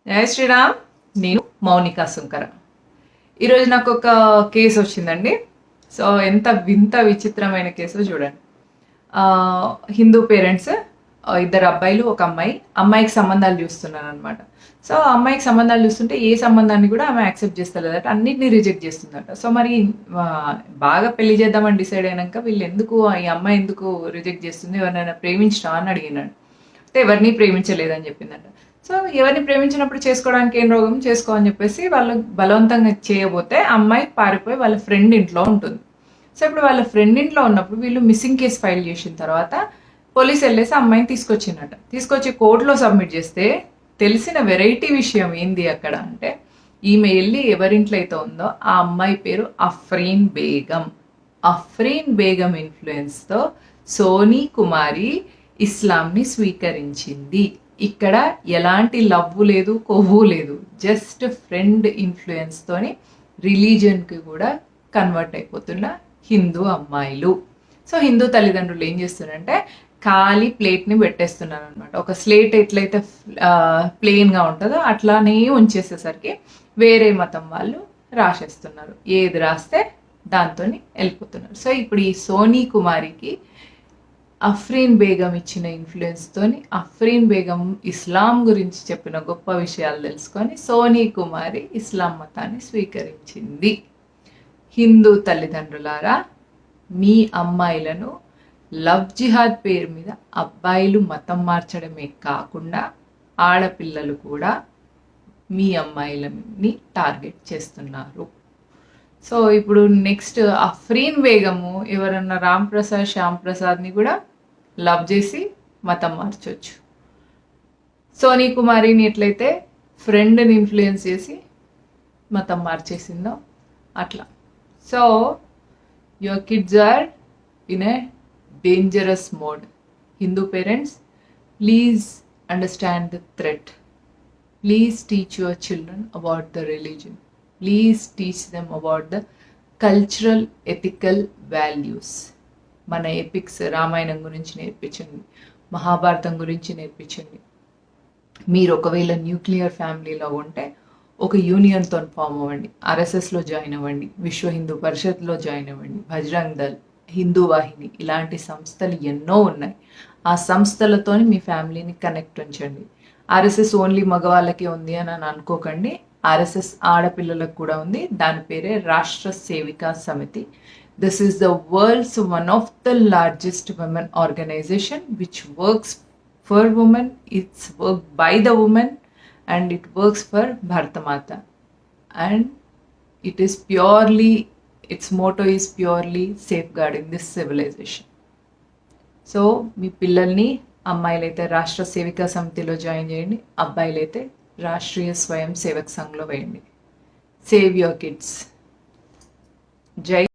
జై శ్రీరామ్. నేను మౌనిక సుంకర. ఈరోజు నాకు ఒక కేసు వచ్చిందండి. సో ఎంత వింత విచిత్రమైన కేసు చూడండి. హిందూ పేరెంట్స్, ఇద్దరు అబ్బాయిలు ఒక అమ్మాయి, అమ్మాయికి సంబంధాలు చూస్తున్నారు అనమాట. సో అమ్మాయికి సంబంధాలు చూస్తుంటే ఏ సంబంధాన్ని కూడా ఆమె యాక్సెప్ట్ చేస్తలేదట, అన్నిటిని రిజెక్ట్ చేస్తుందట. సో మరి బాగా పెళ్లి చేద్దామని డిసైడ్ అయినాక వీళ్ళు ఎందుకు, ఈ అమ్మాయి ఎందుకు రిజెక్ట్ చేస్తుంది, ఎవరినైనా ప్రేమించడా అని అడిగినాడు. అంటే ఎవరిని ప్రేమించలేదని చెప్పిందట. సో ఎవరిని ప్రేమించినప్పుడు చేసుకోవడానికి ఏం రోగం, చేసుకో అని చెప్పేసి వాళ్ళు బలవంతంగా చేయబోతే అమ్మాయి పారిపోయి వాళ్ళ ఫ్రెండ్ ఇంట్లో ఉంటుంది. సో ఇప్పుడు వాళ్ళ ఫ్రెండ్ ఇంట్లో ఉన్నప్పుడు వీళ్ళు మిస్సింగ్ కేసు ఫైల్ చేసిన తర్వాత పోలీస్ వెళ్ళేసి అమ్మాయిని తీసుకొచ్చిందట. తీసుకొచ్చి కోర్టులో సబ్మిట్ చేస్తే తెలిసిన వెరైటీ విషయం ఏంది అక్కడ అంటే, ఈమె వెళ్ళి ఎవరింట్లో అయితే ఉందో ఆ అమ్మాయి పేరు అఫ్రీన్ బేగం. అఫ్రీన్ బేగం ఇన్ఫ్లుయెన్స్తో సోనీ కుమారి ఇస్లాంని స్వీకరించింది. ఇక్కడ ఎలాంటి లవ్వు లేదు, కొవ్వు లేదు, జస్ట్ ఫ్రెండ్ ఇన్ఫ్లుయెన్స్తోని రిలీజియన్కి కూడా కన్వర్ట్ అయిపోతున్న హిందూ అమ్మాయిలు. సో హిందూ తల్లిదండ్రులు ఏం చేస్తున్నారంటే ఖాళీ ప్లేట్ని పెట్టేస్తున్నారు అనమాట. ఒక స్లేట్ ఎట్లయితే ప్లెయిన్గా ఉంటుందో అట్లానే ఉంచేసేసరికి వేరే మతం వాళ్ళు రాసేస్తున్నారు. ఏది రాస్తే దాంతో వెళ్ళిపోతున్నారు. సో ఇప్పుడు ఈ సోనీ కుమారికి అఫ్రీన్ బేగం ఇచ్చిన ఇన్ఫ్లుయెన్స్తోని, అఫ్రీన్ బేగం ఇస్లాం గురించి చెప్పిన గొప్ప విషయాలు తెలుసుకొని సోనీ కుమారి ఇస్లాం మతాన్ని స్వీకరించింది. హిందూ తల్లిదండ్రులారా, మీ అమ్మాయిలను లవ్ జిహాద్ పేరు మీద అబ్బాయిలు మతం మార్చడమే కాకుండా ఆడపిల్లలు కూడా మీ అమ్మాయిలని టార్గెట్ చేస్తున్నారు. సో ఇప్పుడు నెక్స్ట్ అఫ్రీన్ బేగము ఎవరన్నా రామ్ ప్రసాద్, శ్యామ్ ప్రసాద్ని కూడా లవ్ చేసి మతం మార్చవచ్చు. సోనీ కుమారిని ఎట్లయితే ఫ్రెండ్ని ఇన్ఫ్లుయెన్స్ చేసి మతం మార్చేసిందో అట్లా. So your kids are in a dangerous mode. Hindu parents, please understand the threat. Please teach your children about the religion. Please teach them about the cultural ethical values. మన ఎపిక్స్, రామాయణం గురించి నేర్పించండి, మహాభారతం గురించి నేర్పించండి. మీరు ఒకవేళ న్యూక్లియర్ ఫ్యామిలీలో ఉంటే ఒక యూనియన్తో ఫామ్ అవ్వండి, ఆర్ఎస్ఎస్లో జాయిన్ అవ్వండి, విశ్వ హిందూ పరిషత్లో జాయిన్ అవ్వండి, బజరంగ్ దళ్, హిందూ వాహిని, ఇలాంటి సంస్థలు ఎన్నో ఉన్నాయి. ఆ సంస్థలతో మీ ఫ్యామిలీని కనెక్ట్ ఉంచండి. ఆర్ఎస్ఎస్ ఓన్లీ మగవాళ్ళకే ఉంది అని అనుకోకండి. ఆర్ఎస్ఎస్ ఆడపిల్లలకు కూడా ఉంది. దాని పేరే రాష్ట్ర సేవికా సమితి. This is the world's one of the largest women organization which works for women. It's worked by the women and it works for Bharata Mata, and it is purely, its motto is purely safeguarding this civilization. So మీ పిల్లల్ని, అమ్మాయిలైతే రాష్ట్ర సేవికా సమితిలో join చేయండి, అబ్బాయిలైతే రాష్ట్రీయ స్వయం సేవక్ సంఘ్లో వేయండి. Save your kids. జై